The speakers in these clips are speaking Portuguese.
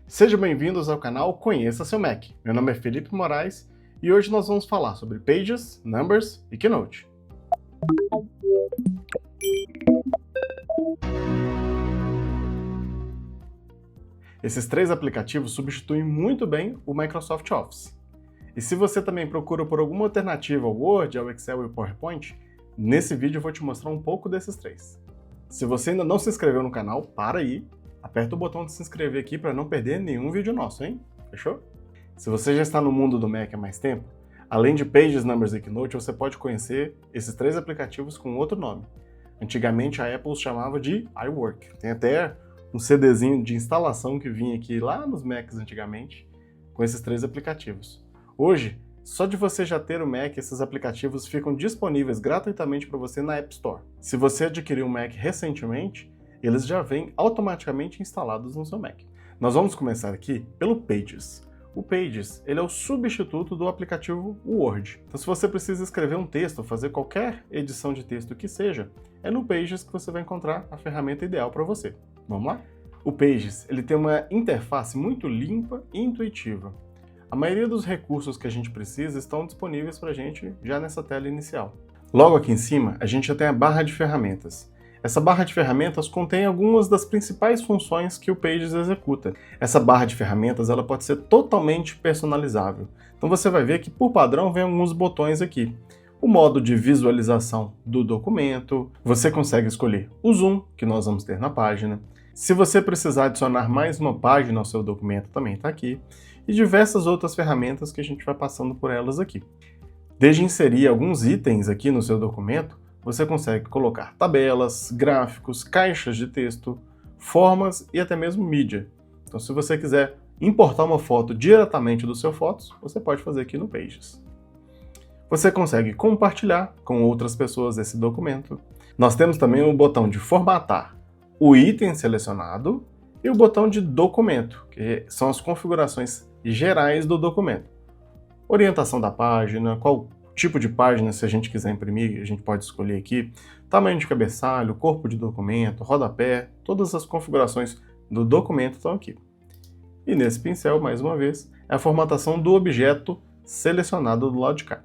Sejam bem-vindos ao canal Conheça Seu Mac. Meu nome é Felipe Moraes e hoje nós vamos falar sobre Pages, Numbers e Keynote. Esses três aplicativos substituem muito bem o Microsoft Office. E se você também procura por alguma alternativa ao Word, ao Excel e ao PowerPoint, nesse vídeo eu vou te mostrar um pouco desses três. Se você ainda não se inscreveu no canal, para aí, aperta o botão de se inscrever aqui para não perder nenhum vídeo nosso, hein? Fechou? Se você já está no mundo do Mac há mais tempo, além de Pages, Numbers e Keynote, você pode conhecer esses três aplicativos com outro nome. Antigamente a Apple os chamava de iWork. Tem até um CDzinho de instalação que vinha aqui lá nos Macs antigamente, com esses três aplicativos. Hoje, só de você já ter o Mac, esses aplicativos ficam disponíveis gratuitamente para você na App Store. Se você adquiriu um Mac recentemente, eles já vêm automaticamente instalados no seu Mac. Nós vamos começar aqui pelo Pages. O Pages, ele é o substituto do aplicativo Word. Então, se você precisa escrever um texto, fazer qualquer edição de texto que seja, é no Pages que você vai encontrar a ferramenta ideal para você. Vamos lá? O Pages, ele tem uma interface muito limpa e intuitiva. A maioria dos recursos que a gente precisa estão disponíveis para a gente já nessa tela inicial. Logo aqui em cima, a gente já tem a barra de ferramentas. Essa barra de ferramentas contém algumas das principais funções que o Pages executa. Essa barra de ferramentas ela pode ser totalmente personalizável. Então você vai ver que por padrão vem alguns botões aqui. O modo de visualização do documento, você consegue escolher o zoom, que nós vamos ter na página. Se você precisar adicionar mais uma página ao seu documento, também está aqui. E diversas outras ferramentas que a gente vai passando por elas aqui. Desde inserir alguns itens aqui no seu documento, você consegue colocar tabelas, gráficos, caixas de texto, formas e até mesmo mídia. Então, se você quiser importar uma foto diretamente do seu Fotos, você pode fazer aqui no Pages. Você consegue compartilhar com outras pessoas esse documento. Nós temos também o botão de formatar o item selecionado e o botão de documento, que são as configurações gerais do documento. Orientação da página, qual tipo de página, se a gente quiser imprimir, a gente pode escolher aqui, tamanho de cabeçalho, corpo de documento, rodapé, todas as configurações do documento estão aqui. E nesse pincel, mais uma vez, é a formatação do objeto selecionado do lado de cá.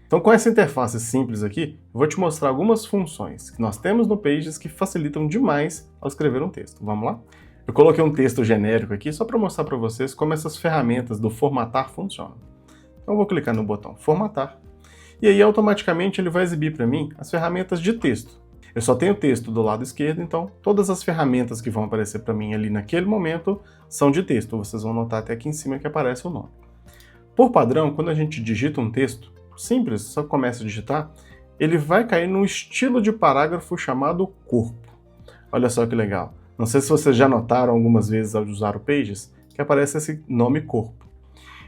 Então, com essa interface simples aqui, eu vou te mostrar algumas funções que nós temos no Pages que facilitam demais ao escrever um texto. Vamos lá? Eu coloquei um texto genérico aqui só para mostrar para vocês como essas ferramentas do formatar funcionam. Então eu vou clicar no botão formatar e aí automaticamente ele vai exibir para mim as ferramentas de texto. Eu só tenho texto do lado esquerdo, então todas as ferramentas que vão aparecer para mim ali naquele momento são de texto. Vocês vão notar até aqui em cima que aparece o nome. Por padrão, quando a gente digita um texto simples, só começa a digitar, ele vai cair num estilo de parágrafo chamado corpo. Olha só que legal. Não sei se vocês já notaram algumas vezes ao usar o Pages que aparece esse nome corpo.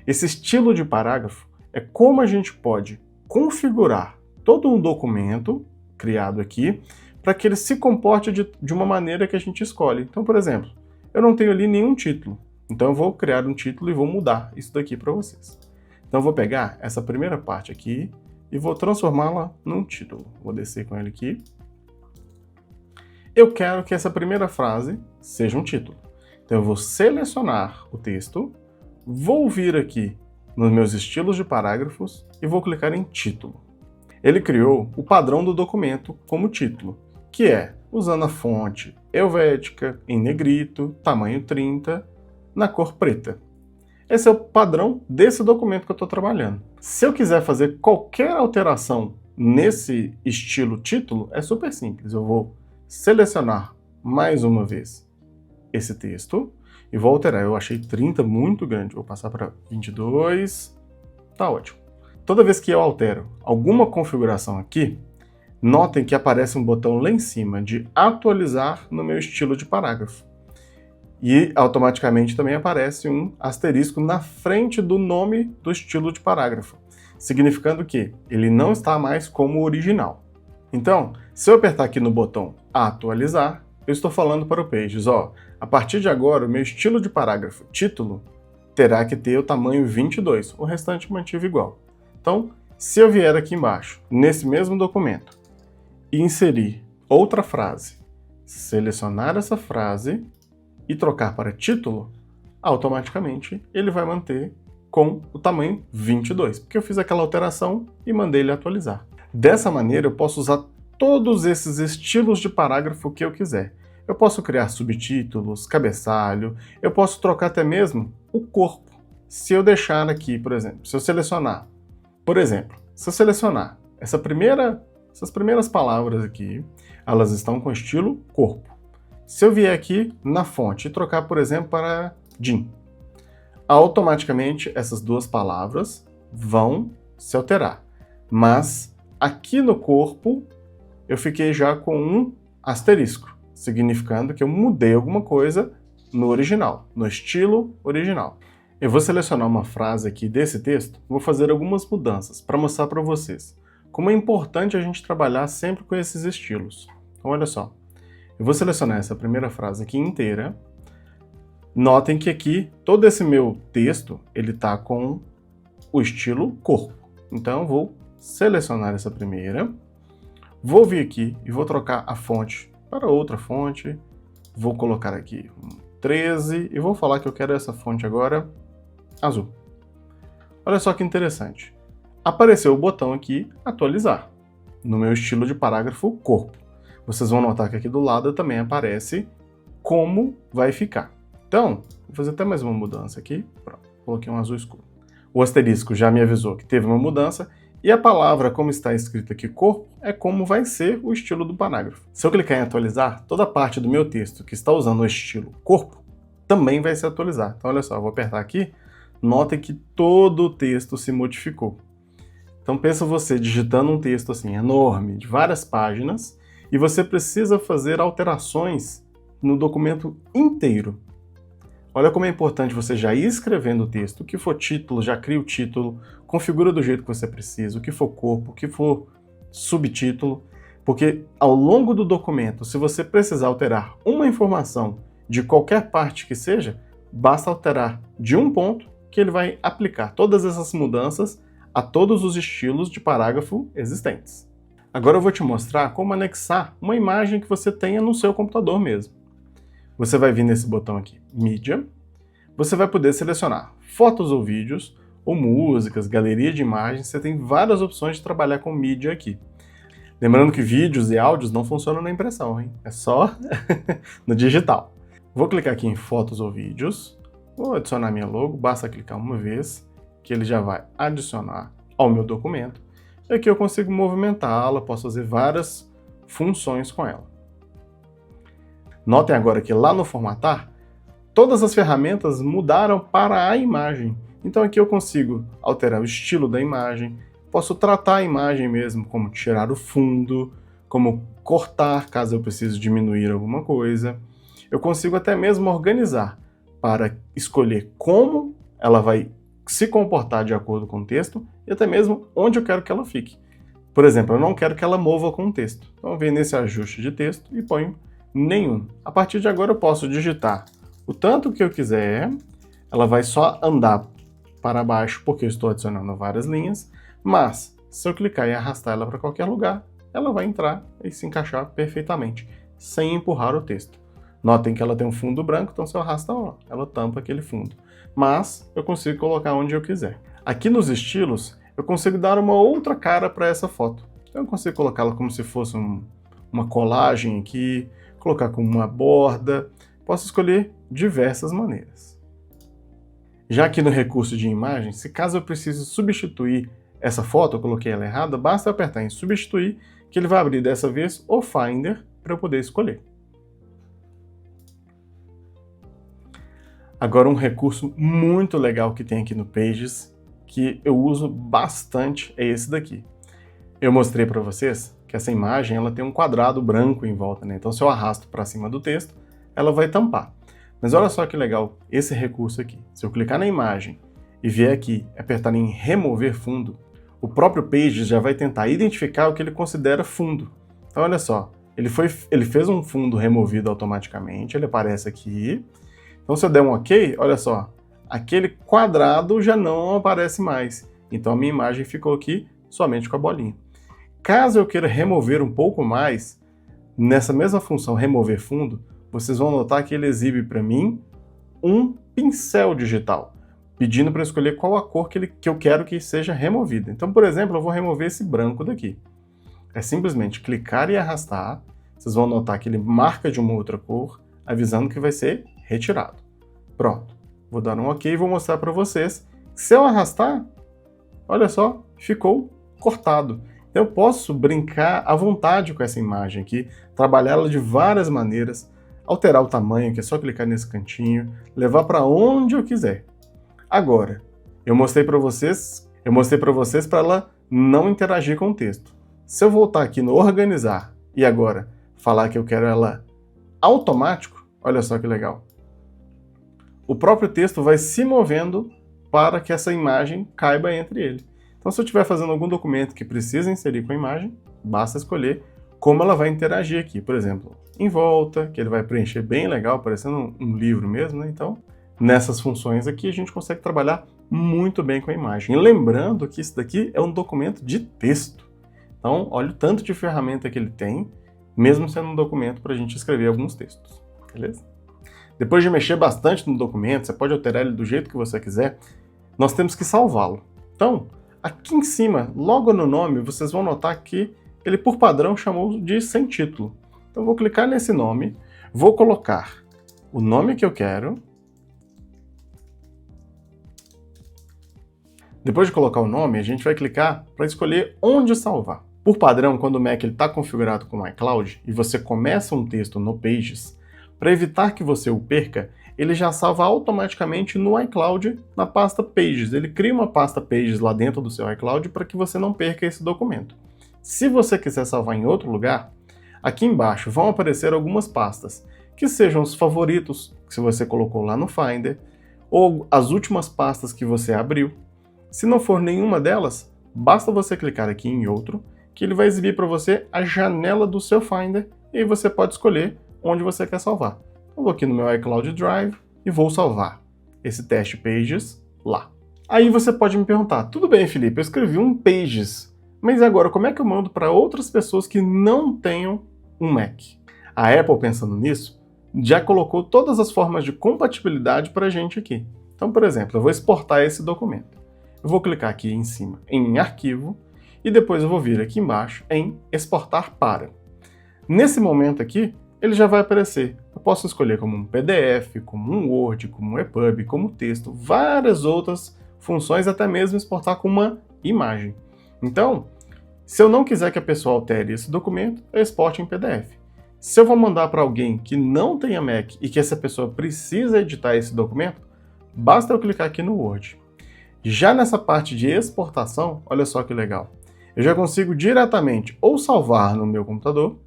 Esse estilo de parágrafo é como a gente pode configurar todo um documento criado aqui para que ele se comporte de uma maneira que a gente escolhe. Então, por exemplo, eu não tenho ali nenhum título, então eu vou criar um título e vou mudar isso daqui para vocês. Então eu vou pegar essa primeira parte aqui e vou transformá-la num título. Vou descer com ele aqui. Eu quero que essa primeira frase seja um título. Então eu vou selecionar o texto, vou vir aqui nos meus estilos de parágrafos e vou clicar em título. Ele criou o padrão do documento como título, que é usando a fonte Helvética, em negrito, tamanho 30, na cor preta. Esse é o padrão desse documento que eu estou trabalhando. Se eu quiser fazer qualquer alteração nesse estilo título, é super simples. Eu vou selecionar mais uma vez esse texto e vou alterar. Eu achei 30 muito grande, vou passar para 22, tá ótimo. Toda vez que eu altero alguma configuração aqui, notem que aparece um botão lá em cima de atualizar no meu estilo de parágrafo. E automaticamente também aparece um asterisco na frente do nome do estilo de parágrafo, significando que ele não está mais como original. Então, se eu apertar aqui no botão atualizar, eu estou falando para o Pages, a partir de agora o meu estilo de parágrafo título terá que ter o tamanho 22, o restante mantive igual. Então, se eu vier aqui embaixo, nesse mesmo documento, e inserir outra frase, selecionar essa frase e trocar para título, automaticamente ele vai manter com o tamanho 22, porque eu fiz aquela alteração e mandei ele atualizar. Dessa maneira eu posso usar todos esses estilos de parágrafo que eu quiser. Eu posso criar subtítulos, cabeçalho, eu posso trocar até mesmo o corpo. Se eu deixar aqui, por exemplo, se eu selecionar essas primeiras palavras aqui, elas estão com estilo corpo. Se eu vier aqui na fonte e trocar, por exemplo, para Jim, automaticamente essas duas palavras vão se alterar. Mas aqui no corpo eu fiquei já com um asterisco, significando que eu mudei alguma coisa no original, no estilo original. Eu vou selecionar uma frase aqui desse texto, vou fazer algumas mudanças para mostrar para vocês como é importante a gente trabalhar sempre com esses estilos. Então olha só, eu vou selecionar essa primeira frase aqui inteira. Notem que aqui todo esse meu texto ele está com o estilo corpo. Então eu vou selecionar essa primeira, vou vir aqui e vou trocar a fonte para outra fonte, vou colocar aqui um 13 e vou falar que eu quero essa fonte agora azul. Olha só que interessante. Apareceu o botão aqui, atualizar, no meu estilo de parágrafo corpo. Vocês vão notar que aqui do lado também aparece como vai ficar. Então, vou fazer até mais uma mudança aqui. Pronto, coloquei um azul escuro. O asterisco já me avisou que teve uma mudança e a palavra, como está escrito aqui corpo, é como vai ser o estilo do parágrafo. Se eu clicar em atualizar, toda a parte do meu texto que está usando o estilo corpo também vai se atualizar. Então, olha só, eu vou apertar aqui. Notem que todo o texto se modificou. Então pensa você digitando um texto assim enorme, de várias páginas, e você precisa fazer alterações no documento inteiro. Olha como é importante você já ir escrevendo o texto. O que for título, já cria o título, configura do jeito que você precisa, o que for corpo, o que for subtítulo, porque ao longo do documento, se você precisar alterar uma informação de qualquer parte que seja, basta alterar de um ponto que ele vai aplicar todas essas mudanças a todos os estilos de parágrafo existentes. Agora eu vou te mostrar como anexar uma imagem que você tenha no seu computador mesmo. Você vai vir nesse botão aqui, Mídia. Você vai poder selecionar fotos ou vídeos, ou músicas, galeria de imagens. Você tem várias opções de trabalhar com mídia aqui. Lembrando que vídeos e áudios não funcionam na impressão, hein? É só no digital. Vou clicar aqui em fotos ou vídeos. Vou adicionar minha logo, basta clicar uma vez, que ele já vai adicionar ao meu documento. E aqui eu consigo movimentá-la, posso fazer várias funções com ela. Notem agora que lá no formatar, todas as ferramentas mudaram para a imagem. Então aqui eu consigo alterar o estilo da imagem, posso tratar a imagem mesmo, como tirar o fundo, como cortar caso eu precise diminuir alguma coisa. Eu consigo até mesmo organizar para escolher como ela vai se comportar de acordo com o texto e até mesmo onde eu quero que ela fique. Por exemplo, eu não quero que ela mova com o texto. Então eu venho nesse ajuste de texto e ponho nenhum. A partir de agora eu posso digitar o tanto que eu quiser, ela vai só andar para baixo porque eu estou adicionando várias linhas, mas se eu clicar e arrastar ela para qualquer lugar, ela vai entrar e se encaixar perfeitamente, sem empurrar o texto. Notem que ela tem um fundo branco, então se eu arrastar, ela tampa aquele fundo. Mas eu consigo colocar onde eu quiser. Aqui nos estilos, eu consigo dar uma outra cara para essa foto. Então eu consigo colocá-la como se fosse uma colagem aqui, colocar com uma borda. Posso escolher diversas maneiras. Já aqui no recurso de imagem, se caso eu precise substituir essa foto, eu coloquei ela errada, basta eu apertar em substituir, que ele vai abrir dessa vez o Finder para eu poder escolher. Agora um recurso muito legal que tem aqui no Pages, que eu uso bastante, é esse daqui. Eu mostrei para vocês que essa imagem ela tem um quadrado branco em volta, né? Então se eu arrasto para cima do texto, ela vai tampar. Mas olha só que legal esse recurso aqui. Se eu clicar na imagem e vier aqui e apertar em remover fundo, o próprio Pages já vai tentar identificar o que ele considera fundo. Então olha só, ele fez um fundo removido automaticamente, ele aparece aqui. Então se eu der um OK, olha só, aquele quadrado já não aparece mais. Então a minha imagem ficou aqui somente com a bolinha. Caso eu queira remover um pouco mais, nessa mesma função remover fundo, vocês vão notar que ele exibe para mim um pincel digital, pedindo para escolher qual a cor que eu quero que seja removida. Então, por exemplo, eu vou remover esse branco daqui. É simplesmente clicar e arrastar, vocês vão notar que ele marca de uma outra cor, avisando que vai ser retirado. Pronto, vou dar um OK e vou mostrar para vocês. Se eu arrastar, olha só, ficou cortado. Eu posso brincar à vontade com essa imagem aqui, trabalhar ela de várias maneiras, alterar o tamanho, que é só clicar nesse cantinho, levar para onde eu quiser. Agora, eu mostrei para vocês para ela não interagir com o texto. Se eu voltar aqui no organizar e agora falar que eu quero ela automático, olha só que legal. O próprio texto vai se movendo para que essa imagem caiba entre ele. Então, se eu estiver fazendo algum documento que precisa inserir com a imagem, basta escolher como ela vai interagir aqui. Por exemplo, em volta, que ele vai preencher bem legal, parecendo um livro mesmo, né? Então, nessas funções aqui, a gente consegue trabalhar muito bem com a imagem. E lembrando que isso daqui é um documento de texto. Então, olha o tanto de ferramenta que ele tem, mesmo sendo um documento para a gente escrever alguns textos. Beleza? Depois de mexer bastante no documento, você pode alterar ele do jeito que você quiser, nós temos que salvá-lo. Então, aqui em cima, logo no nome, vocês vão notar que ele, por padrão, chamou de sem título. Então, vou clicar nesse nome, vou colocar o nome que eu quero. Depois de colocar o nome, a gente vai clicar para escolher onde salvar. Por padrão, quando o Mac está configurado com o iCloud e você começa um texto no Pages, para evitar que você o perca, ele já salva automaticamente no iCloud na pasta Pages. Ele cria uma pasta Pages lá dentro do seu iCloud para que você não perca esse documento. Se você quiser salvar em outro lugar, aqui embaixo vão aparecer algumas pastas, que sejam os favoritos que você colocou lá no Finder, ou as últimas pastas que você abriu. Se não for nenhuma delas, basta você clicar aqui em outro, que ele vai exibir para você a janela do seu Finder, e aí você pode escolher onde você quer salvar. Eu vou aqui no meu iCloud Drive e vou salvar esse teste Pages lá. Aí você pode me perguntar, tudo bem, Felipe, eu escrevi um Pages, mas agora como é que eu mando para outras pessoas que não tenham um Mac? A Apple, pensando nisso, já colocou todas as formas de compatibilidade para a gente aqui. Então, por exemplo, eu vou exportar esse documento. Eu vou clicar aqui em cima em Arquivo e depois eu vou vir aqui embaixo em Exportar para. Nesse momento aqui, ele já vai aparecer. Eu posso escolher como um PDF, como um Word, como um EPUB, como texto, várias outras funções, até mesmo exportar com uma imagem. Então, se eu não quiser que a pessoa altere esse documento, eu exporto em PDF. Se eu vou mandar para alguém que não tenha Mac e que essa pessoa precisa editar esse documento, basta eu clicar aqui no Word. Já nessa parte de exportação, olha só que legal. Eu já consigo diretamente ou salvar no meu computador,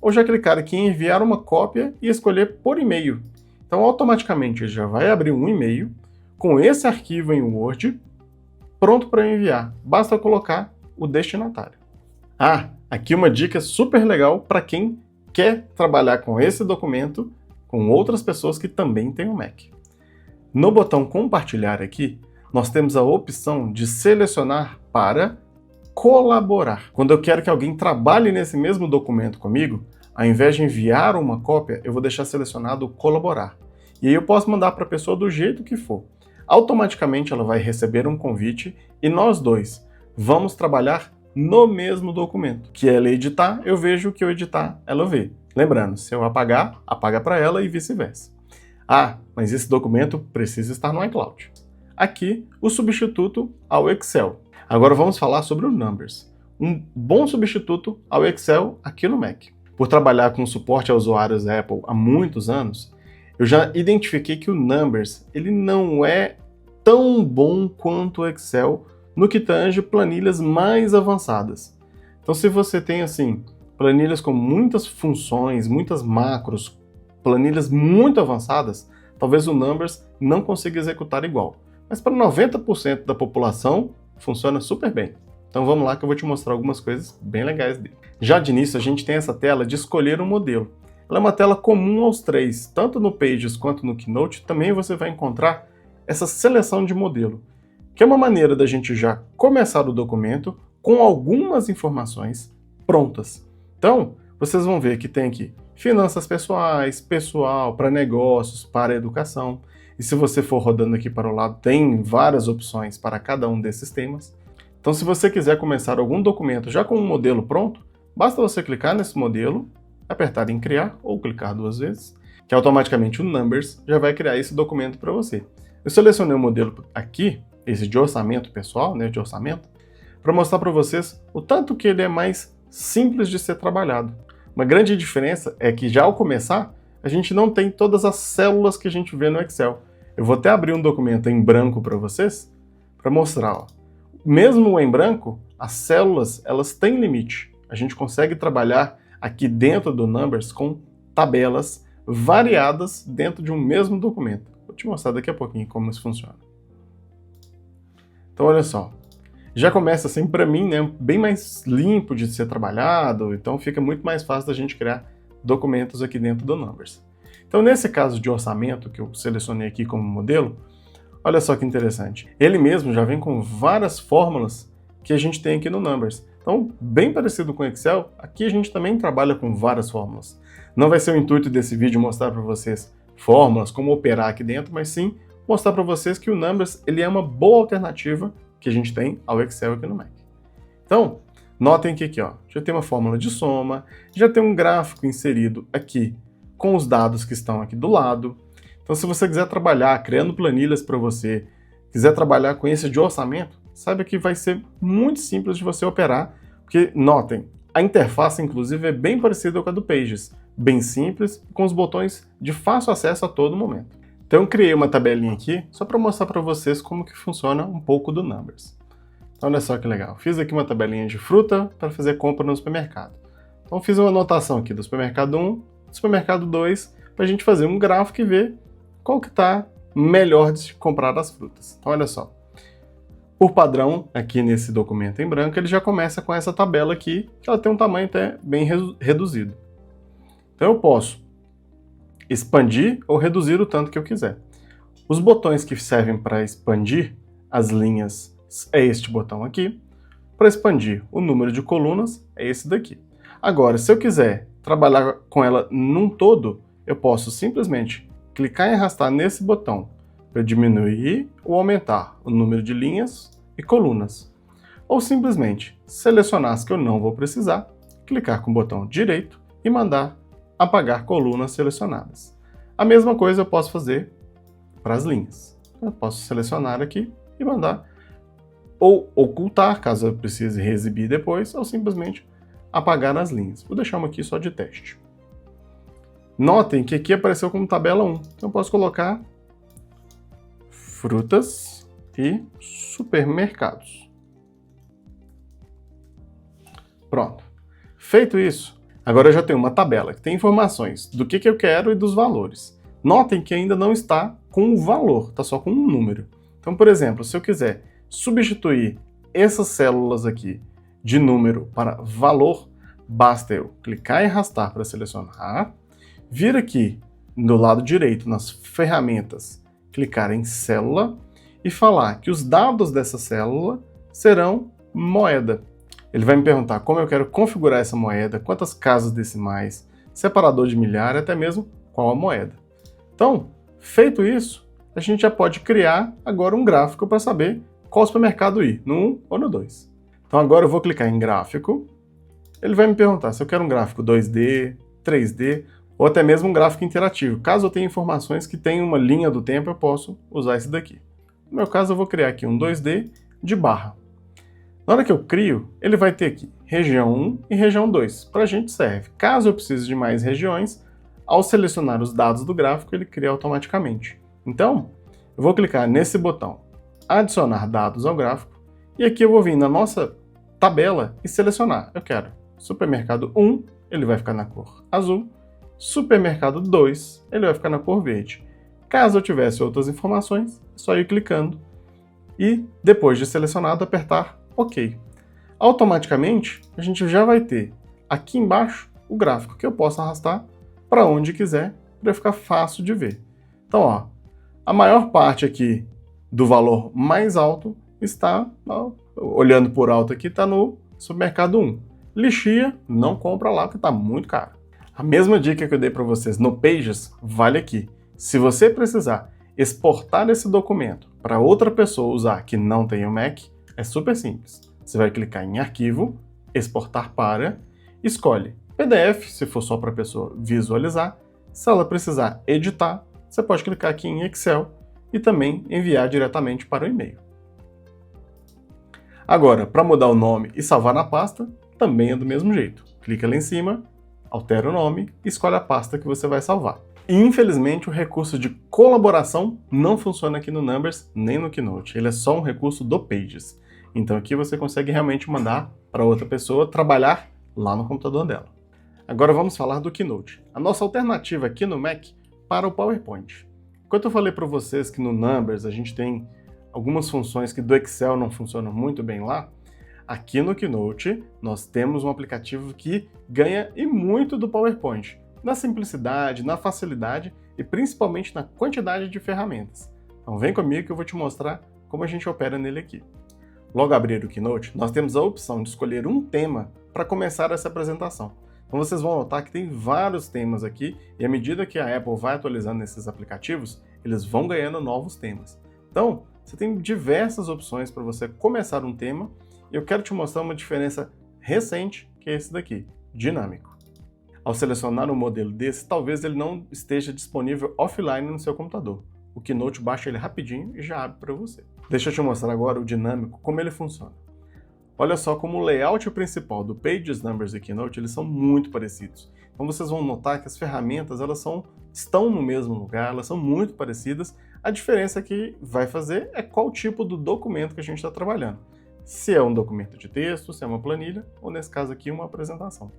ou já clicar aqui em enviar uma cópia e escolher por e-mail. Então, automaticamente, ele já vai abrir um e-mail com esse arquivo em Word, pronto para enviar. Basta eu colocar o destinatário. Ah, aqui uma dica super legal para quem quer trabalhar com esse documento com outras pessoas que também têm um Mac. No botão compartilhar aqui, nós temos a opção de selecionar para colaborar. Quando eu quero que alguém trabalhe nesse mesmo documento comigo, ao invés de enviar uma cópia, eu vou deixar selecionado colaborar. E aí eu posso mandar para a pessoa do jeito que for. Automaticamente ela vai receber um convite e nós dois vamos trabalhar no mesmo documento. Que ela editar, eu vejo, o que eu editar, ela vê. Lembrando, se eu apagar, apaga para ela e vice-versa. Ah, mas esse documento precisa estar no iCloud. Aqui, o substituto ao Excel. Agora vamos falar sobre o Numbers, um bom substituto ao Excel aqui no Mac. Por trabalhar com suporte a usuários Apple há muitos anos, eu já identifiquei que o Numbers ele não é tão bom quanto o Excel no que tange planilhas mais avançadas. Então, se você tem assim planilhas com muitas funções, muitas macros, planilhas muito avançadas, talvez o Numbers não consiga executar igual. Mas para 90% da população, funciona super bem. Então vamos lá que eu vou te mostrar algumas coisas bem legais dele. Já de início a gente tem essa tela de escolher um modelo. Ela é uma tela comum aos três, tanto no Pages quanto no Keynote, também você vai encontrar essa seleção de modelo, que é uma maneira da gente já começar o documento com algumas informações prontas. Então, vocês vão ver que tem aqui finanças pessoais, pessoal, para negócios, para educação. E se você for rodando aqui para o lado, tem várias opções para cada um desses temas. Então, se você quiser começar algum documento já com um modelo pronto, basta você clicar nesse modelo, apertar em criar ou clicar 2 vezes, que automaticamente o Numbers já vai criar esse documento para você. Eu selecionei o modelo aqui, esse de orçamento pessoal, né, de orçamento, para mostrar para vocês o tanto que ele é mais simples de ser trabalhado. Uma grande diferença é que já ao começar, a gente não tem todas as células que a gente vê no Excel. Eu vou até abrir um documento em branco para vocês, para mostrar. Ó. Mesmo em branco, as células elas têm limite. A gente consegue trabalhar aqui dentro do Numbers com tabelas variadas dentro de um mesmo documento. Vou te mostrar daqui a pouquinho como isso funciona. Então olha só, já começa assim para mim, né, bem mais limpo de ser trabalhado, então fica muito mais fácil da gente criar documentos aqui dentro do Numbers. Então nesse caso de orçamento que eu selecionei aqui como modelo, olha só que interessante. Ele mesmo já vem com várias fórmulas que a gente tem aqui no Numbers. Então, bem parecido com o Excel, aqui a gente também trabalha com várias fórmulas. Não vai ser o intuito desse vídeo mostrar para vocês fórmulas, como operar aqui dentro, mas sim mostrar para vocês que o Numbers ele é uma boa alternativa que a gente tem ao Excel aqui no Mac. Então, notem que aqui ó, já tem uma fórmula de soma, já tem um gráfico inserido aqui com os dados que estão aqui do lado. Então, se você quiser trabalhar criando planilhas para você, quiser trabalhar com esse de orçamento, saiba que vai ser muito simples de você operar, porque, notem, a interface, inclusive, é bem parecida com a do Pages, bem simples, com os botões de fácil acesso a todo momento. Então, eu criei uma tabelinha aqui, só para mostrar para vocês como que funciona um pouco do Numbers. Então, olha só que legal. Fiz aqui uma tabelinha de fruta para fazer compra no supermercado. Então, fiz uma anotação aqui do supermercado 1, do supermercado 2, para a gente fazer um gráfico e ver qual que está melhor de comprar as frutas. Então, olha só. Por padrão, aqui nesse documento em branco, ele já começa com essa tabela aqui, que ela tem um tamanho até bem reduzido. Então, eu posso expandir ou reduzir o tanto que eu quiser. Os botões que servem para expandir as linhas é este botão aqui. Para expandir o número de colunas é esse daqui. Agora, se eu quiser trabalhar com ela num todo, eu posso simplesmente clicar e arrastar nesse botão para diminuir ou aumentar o número de linhas e colunas. Ou simplesmente selecionar as que eu não vou precisar, clicar com o botão direito e mandar apagar colunas selecionadas. A mesma coisa eu posso fazer para as linhas. Eu posso selecionar aqui e mandar ou ocultar, caso eu precise reexibir depois, ou simplesmente apagar as linhas. Vou deixar uma aqui só de teste. Notem que aqui apareceu como tabela 1. Então eu posso colocar frutas e supermercados. Pronto. Feito isso, agora eu já tenho uma tabela que tem informações do que eu quero e dos valores. Notem que ainda não está com o valor, está só com um número. Então, por exemplo, se eu quiser substituir essas células aqui de número para valor, basta eu clicar e arrastar para selecionar, vir aqui do lado direito nas ferramentas, clicar em célula e falar que os dados dessa célula serão moeda. Ele vai me perguntar como eu quero configurar essa moeda, quantas casas decimais, separador de milhar, até mesmo qual a moeda. Então, feito isso, a gente já pode criar agora um gráfico para saber qual supermercado ir, no 1 ou no 2. Então agora eu vou clicar em gráfico, ele vai me perguntar se eu quero um gráfico 2D, 3D, ou até mesmo um gráfico interativo. Caso eu tenha informações que tenham uma linha do tempo, eu posso usar esse daqui. No meu caso, eu vou criar aqui um 2D de barra. Na hora que eu crio, ele vai ter aqui região 1 e região 2. Para a gente serve. Caso eu precise de mais regiões, ao selecionar os dados do gráfico, ele cria automaticamente. Então, eu vou clicar nesse botão, adicionar dados ao gráfico, e aqui eu vou vir na nossa tabela e selecionar. Eu quero supermercado 1, ele vai ficar na cor azul, supermercado 2, ele vai ficar na cor verde. Caso eu tivesse outras informações, é só ir clicando e, depois de selecionado, apertar OK. Automaticamente, a gente já vai ter aqui embaixo o gráfico que eu posso arrastar para onde quiser, para ficar fácil de ver. Então, ó, a maior parte aqui do valor mais alto está, ó, olhando por alto aqui, está no supermercado 1. Lixia, não compra lá porque está muito caro. A mesma dica que eu dei para vocês no Pages vale aqui. Se você precisar exportar esse documento para outra pessoa usar que não tem o Mac, é super simples. Você vai clicar em Arquivo, Exportar para, escolhe PDF, se for só para a pessoa visualizar. Se ela precisar editar, você pode clicar aqui em Excel e também enviar diretamente para o e-mail. Agora, para mudar o nome e salvar na pasta, também é do mesmo jeito. Clica lá em cima, altera o nome e escolhe a pasta que você vai salvar. Infelizmente, o recurso de colaboração não funciona aqui no Numbers nem no Keynote. Ele é só um recurso do Pages. Então aqui você consegue realmente mandar para outra pessoa trabalhar lá no computador dela. Agora vamos falar do Keynote. A nossa alternativa aqui no Mac para o PowerPoint. Enquanto eu falei para vocês que no Numbers a gente tem algumas funções que do Excel não funcionam muito bem lá, aqui no Keynote nós temos um aplicativo que ganha e muito do PowerPoint, na simplicidade, na facilidade e principalmente na quantidade de ferramentas. Então vem comigo que eu vou te mostrar como a gente opera nele aqui. Logo abrir o Keynote, nós temos a opção de escolher um tema para começar essa apresentação. Então vocês vão notar que tem vários temas aqui e à medida que a Apple vai atualizando esses aplicativos, eles vão ganhando novos temas. Então, você tem diversas opções para você começar um tema e eu quero te mostrar uma diferença recente, que é esse daqui, dinâmico. Ao selecionar um modelo desse, talvez ele não esteja disponível offline no seu computador. O Keynote baixa ele rapidinho e já abre para você. Deixa eu te mostrar agora o dinâmico, como ele funciona. Olha só como o layout principal do Pages, Numbers e Keynote eles são muito parecidos. Então vocês vão notar que as ferramentas estão no mesmo lugar, elas são muito parecidas. A diferença que vai fazer é qual tipo do documento que a gente está trabalhando. Se é um documento de texto, se é uma planilha, ou nesse caso aqui uma apresentação.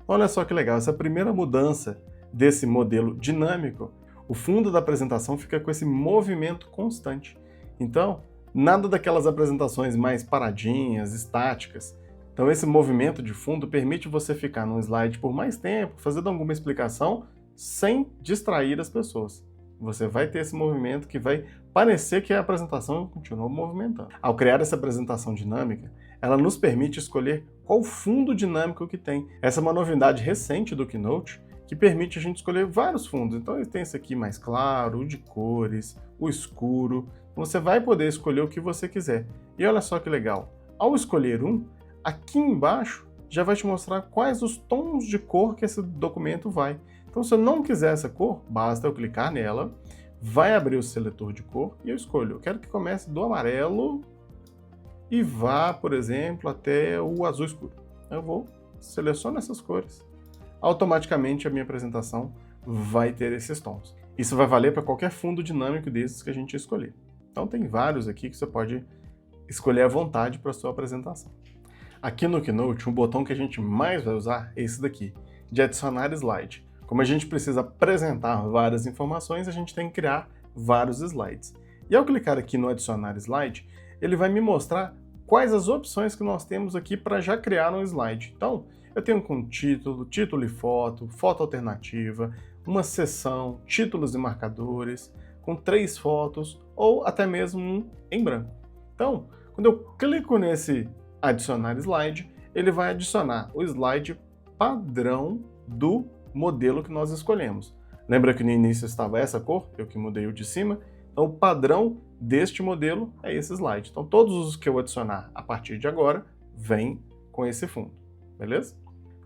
Olha só que legal, essa primeira mudança desse modelo dinâmico, o fundo da apresentação fica com esse movimento constante. Então, nada daquelas apresentações mais paradinhas, estáticas. Então esse movimento de fundo permite você ficar num slide por mais tempo, fazendo alguma explicação, sem distrair as pessoas. Você vai ter esse movimento que vai parecer que a apresentação continua movimentando. Ao criar essa apresentação dinâmica, ela nos permite escolher qual fundo dinâmico que tem. Essa é uma novidade recente do Keynote, que permite a gente escolher vários fundos. Então ele tem esse aqui mais claro, o de cores, o escuro. Você vai poder escolher o que você quiser. E olha só que legal, ao escolher um, aqui embaixo já vai te mostrar quais os tons de cor que esse documento vai. Então se eu não quiser essa cor, basta eu clicar nela, vai abrir o seletor de cor e eu escolho. Eu quero que comece do amarelo e vá, por exemplo, até o azul escuro. Eu vou, seleciono essas cores. Automaticamente a minha apresentação vai ter esses tons. Isso vai valer para qualquer fundo dinâmico desses que a gente escolher. Então tem vários aqui que você pode escolher à vontade para a sua apresentação. Aqui no Keynote, o botão que a gente mais vai usar é esse daqui, de adicionar slide. Como a gente precisa apresentar várias informações, a gente tem que criar vários slides. E ao clicar aqui no adicionar slide, ele vai me mostrar quais as opções que nós temos aqui para já criar um slide. Então, eu tenho com título, título e foto, foto alternativa, uma seção, títulos e marcadores, com 3 fotos ou até mesmo um em branco. Então, quando eu clico nesse adicionar slide, ele vai adicionar o slide padrão do modelo que nós escolhemos. Lembra que no início estava essa cor? Eu que mudei o de cima. Então, o padrão deste modelo é esse slide. Então, todos os que eu adicionar a partir de agora, vêm com esse fundo, beleza?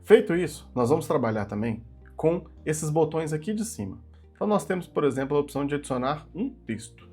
Feito isso, nós vamos trabalhar também com esses botões aqui de cima. Então, nós temos, por exemplo, a opção de adicionar um texto.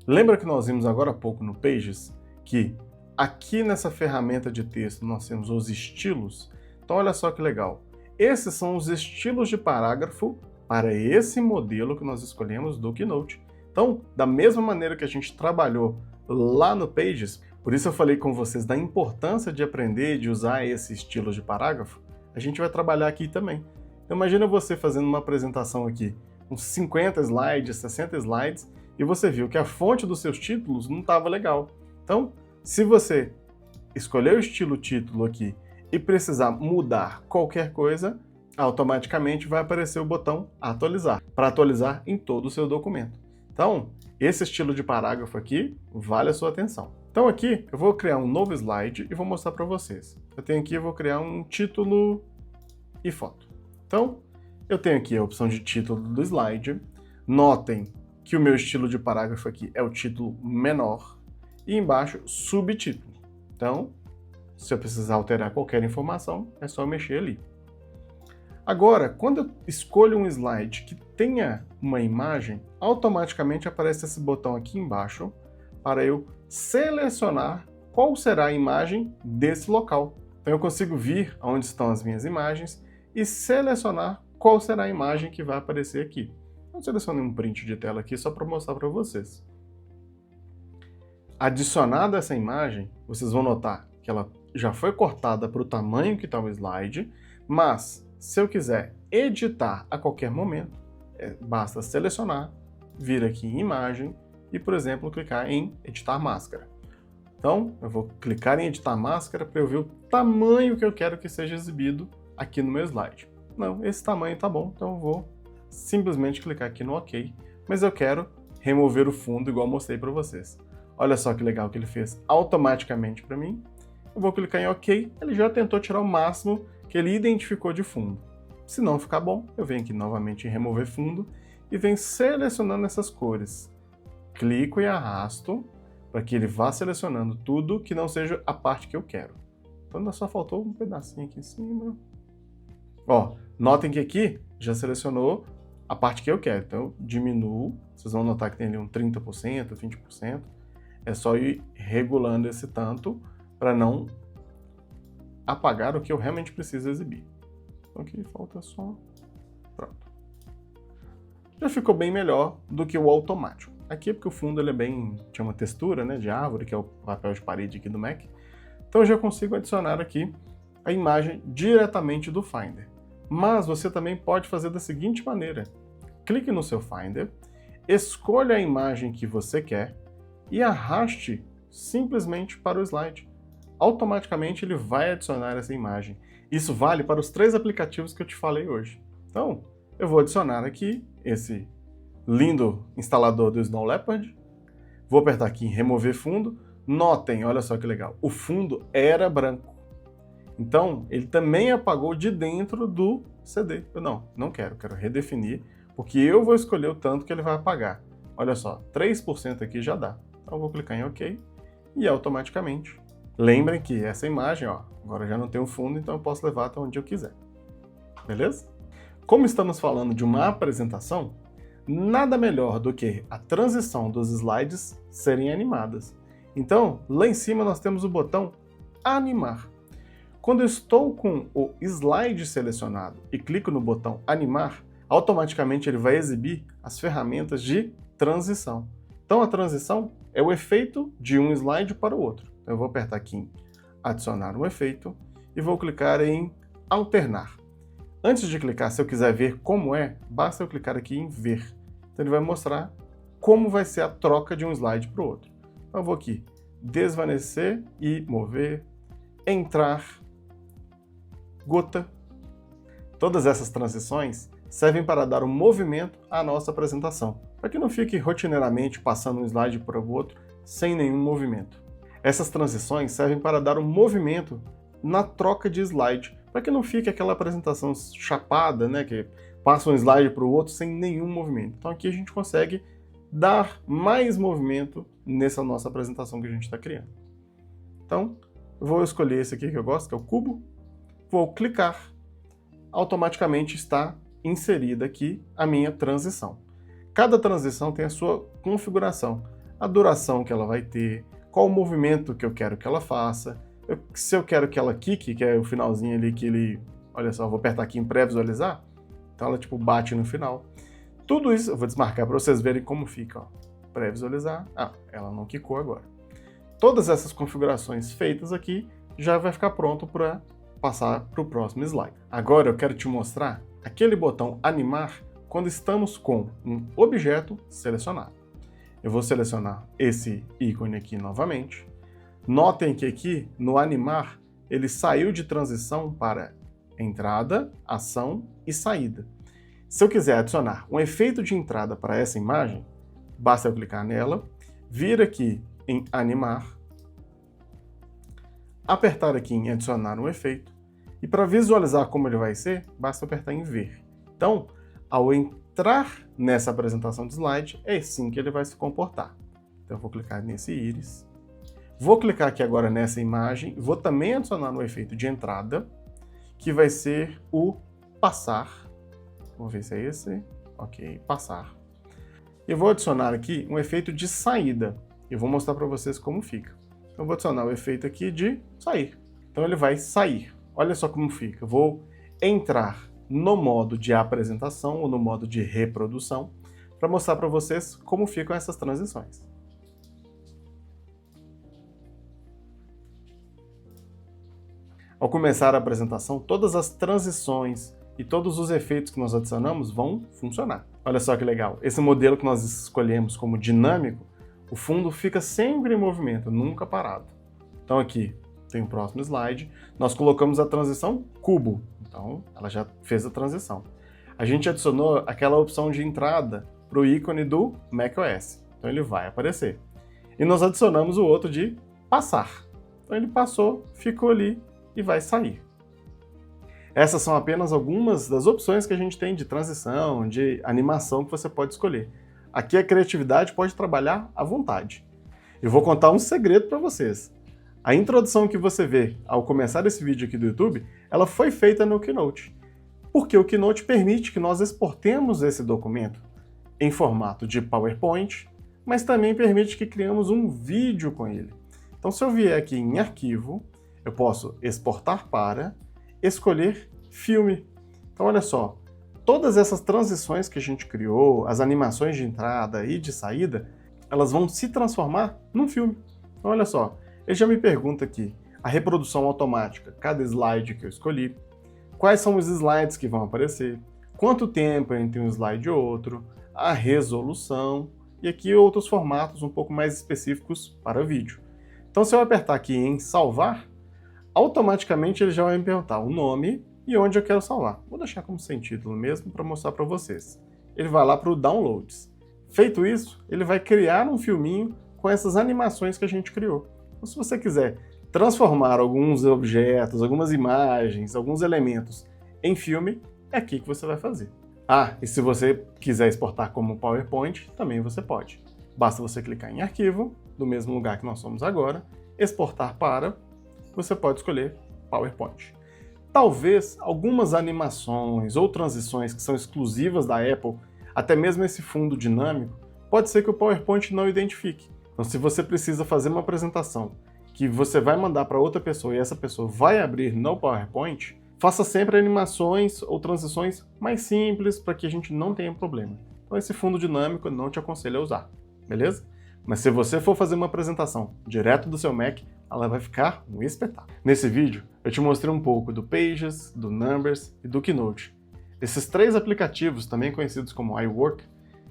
Lembra que nós vimos agora há pouco no Pages que aqui nessa ferramenta de texto nós temos os estilos? Então, olha só que legal. Esses são os estilos de parágrafo para esse modelo que nós escolhemos do Keynote. Então, da mesma maneira que a gente trabalhou lá no Pages, por isso eu falei com vocês da importância de aprender e de usar esse estilo de parágrafo, a gente vai trabalhar aqui também. Então, imagina você fazendo uma apresentação aqui, uns 50 slides, 60 slides, e você viu que a fonte dos seus títulos não estava legal. Então, se você escolher o estilo título aqui e precisar mudar qualquer coisa, automaticamente vai aparecer o botão atualizar, para atualizar em todo o seu documento. Então, esse estilo de parágrafo aqui vale a sua atenção. Então aqui eu vou criar um novo slide e vou mostrar para vocês. Eu vou criar um título e foto. Então, eu tenho aqui a opção de título do slide. Notem que o meu estilo de parágrafo aqui é o título menor e embaixo subtítulo. Então, se eu precisar alterar qualquer informação, é só mexer ali. Agora, quando eu escolho um slide que tenha uma imagem, automaticamente aparece esse botão aqui embaixo para eu selecionar qual será a imagem desse local. Então eu consigo vir onde estão as minhas imagens e selecionar qual será a imagem que vai aparecer aqui. Eu selecionei um print de tela aqui só para mostrar para vocês. Adicionada essa imagem, vocês vão notar que ela já foi cortada para o tamanho que está o slide, mas se eu quiser editar a qualquer momento, basta selecionar, vir aqui em imagem e, por exemplo, clicar em editar máscara. Então, eu vou clicar em editar máscara para eu ver o tamanho que eu quero que seja exibido aqui no meu slide. Não, esse tamanho tá bom, então eu vou simplesmente clicar aqui no OK, mas eu quero remover o fundo igual eu mostrei para vocês. Olha só que legal que ele fez automaticamente para mim. Eu vou clicar em OK, ele já tentou tirar o máximo que ele identificou de fundo. Se não ficar bom, eu venho aqui novamente em remover fundo e venho selecionando essas cores. Clico e arrasto para que ele vá selecionando tudo que não seja a parte que eu quero. Então ainda só faltou um pedacinho aqui em cima. Ó, notem que aqui já selecionou a parte que eu quero. Então eu diminuo, vocês vão notar que tem ali um 30%, 20%. É só ir regulando esse tanto para não apagar o que eu realmente preciso exibir. Então aqui falta só... Pronto. Já ficou bem melhor do que o automático. Aqui é porque o fundo ele é bem... tinha uma textura, né, de árvore, que é o papel de parede aqui do Mac. Então eu já consigo adicionar aqui a imagem diretamente do Finder. Mas você também pode fazer da seguinte maneira. Clique no seu Finder, escolha a imagem que você quer e arraste simplesmente para o slide. Automaticamente ele vai adicionar essa imagem. Isso vale para os 3 aplicativos que eu te falei hoje. Então, eu vou adicionar aqui esse lindo instalador do Snow Leopard. Vou apertar aqui em remover fundo. Notem, olha só que legal, o fundo era branco. Então, ele também apagou de dentro do CD. Eu não quero redefinir, porque eu vou escolher o tanto que ele vai apagar. Olha só, 3% aqui já dá. Então, eu vou clicar em OK e automaticamente. Lembrem que essa imagem, ó, agora já não tem um fundo, então eu posso levar até onde eu quiser. Beleza? Como estamos falando de uma apresentação, nada melhor do que a transição dos slides serem animadas. Então, lá em cima nós temos o botão Animar. Quando eu estou com o slide selecionado e clico no botão Animar, automaticamente ele vai exibir as ferramentas de transição. Então a transição é o efeito de um slide para o outro. Então, eu vou apertar aqui em adicionar um efeito e vou clicar em alternar. Antes de clicar, se eu quiser ver como é, basta eu clicar aqui em ver. Então ele vai mostrar como vai ser a troca de um slide para o outro. Então eu vou aqui desvanecer e mover, entrar, gota. Todas essas transições servem para dar um movimento à nossa apresentação, para que não fique rotineiramente passando um slide para o outro sem nenhum movimento. Essas transições servem para dar um movimento na troca de slide, para que não fique aquela apresentação chapada, né, que passa um slide para o outro sem nenhum movimento. Então aqui a gente consegue dar mais movimento nessa nossa apresentação que a gente está criando. Então, eu vou escolher esse aqui que eu gosto, que é o cubo, vou clicar, automaticamente está inserida aqui a minha transição. Cada transição tem a sua configuração, a duração que ela vai ter, qual o movimento que eu quero que ela faça, se eu quero que ela quique, que é o finalzinho ali que ele... Olha só, vou apertar aqui em pré-visualizar, então ela tipo bate no final. Tudo isso, eu vou desmarcar para vocês verem como fica, ó. Pré-visualizar, ela não quicou agora. Todas essas configurações feitas aqui já vai ficar pronto para passar para o próximo slide. Agora eu quero te mostrar aquele botão animar quando estamos com um objeto selecionado. Eu vou selecionar esse ícone aqui novamente. Notem que aqui no animar ele saiu de transição para entrada, ação e saída. Se eu quiser adicionar um efeito de entrada para essa imagem, basta eu clicar nela, vir aqui em animar, apertar aqui em adicionar um efeito, e para visualizar como ele vai ser, basta apertar em ver. Então, ao entrar nessa apresentação de slide, é assim que ele vai se comportar. Então eu vou clicar nesse íris, vou clicar aqui agora nessa imagem, vou também adicionar um efeito de entrada, que vai ser o passar. Vamos ver se é esse. Ok, passar. Eu vou adicionar aqui um efeito de saída. Eu vou mostrar para vocês como fica. Eu vou adicionar o efeito aqui de sair. Então ele vai sair. Olha só como fica. Eu vou entrar no modo de apresentação ou no modo de reprodução para mostrar para vocês como ficam essas transições. Ao começar a apresentação, todas as transições e todos os efeitos que nós adicionamos vão funcionar. Olha só que legal. Esse modelo que nós escolhemos como dinâmico, o fundo fica sempre em movimento, nunca parado. Então aqui tem o próximo slide. Nós colocamos a transição cubo. Então ela já fez a transição. A gente adicionou aquela opção de entrada para o ícone do macOS. Então ele vai aparecer. E nós adicionamos o outro de passar. Então ele passou, ficou ali e vai sair. Essas são apenas algumas das opções que a gente tem de transição, de animação que você pode escolher. Aqui a criatividade pode trabalhar à vontade. Eu vou contar um segredo para vocês. A introdução que você vê ao começar esse vídeo aqui do YouTube, ela foi feita no Keynote. Porque o Keynote permite que nós exportemos esse documento em formato de PowerPoint, mas também permite que criamos um vídeo com ele. Então se eu vier aqui em Arquivo, eu posso exportar para, escolher filme. Então olha só, todas essas transições que a gente criou, as animações de entrada e de saída, elas vão se transformar num filme. Então olha só, ele já me pergunta aqui, a reprodução automática, cada slide que eu escolhi, quais são os slides que vão aparecer, quanto tempo entre um slide e outro, a resolução, e aqui outros formatos um pouco mais específicos para vídeo. Então se eu apertar aqui em salvar, automaticamente ele já vai me perguntar o nome e onde eu quero salvar. Vou deixar como sem título mesmo para mostrar para vocês. Ele vai lá para o Downloads. Feito isso, ele vai criar um filminho com essas animações que a gente criou. Então, se você quiser transformar alguns objetos, algumas imagens, alguns elementos em filme, é aqui que você vai fazer. Ah, e se você quiser exportar como PowerPoint, também você pode. Basta você clicar em Arquivo, do mesmo lugar que nós somos agora, exportar para, você pode escolher PowerPoint. Talvez algumas animações ou transições que são exclusivas da Apple, até mesmo esse fundo dinâmico, pode ser que o PowerPoint não identifique. Então se você precisa fazer uma apresentação que você vai mandar para outra pessoa e essa pessoa vai abrir no PowerPoint, faça sempre animações ou transições mais simples para que a gente não tenha problema. Então esse fundo dinâmico eu não te aconselho a usar, beleza? Mas se você for fazer uma apresentação direto do seu Mac, ela vai ficar um espetáculo. Nesse vídeo, eu te mostrei um pouco do Pages, do Numbers e do Keynote. Esses três aplicativos, também conhecidos como iWork,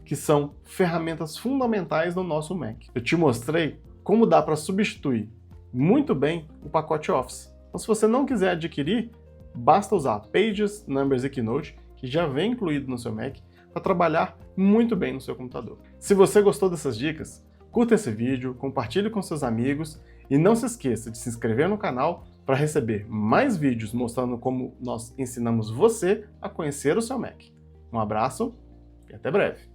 que são ferramentas fundamentais no nosso Mac. Eu te mostrei como dá para substituir muito bem o pacote Office. Então se você não quiser adquirir, basta usar Pages, Numbers e Keynote, que já vem incluído no seu Mac, para trabalhar muito bem no seu computador. Se você gostou dessas dicas, curta esse vídeo, compartilhe com seus amigos e não se esqueça de se inscrever no canal para receber mais vídeos mostrando como nós ensinamos você a conhecer o seu Mac. Um abraço e até breve!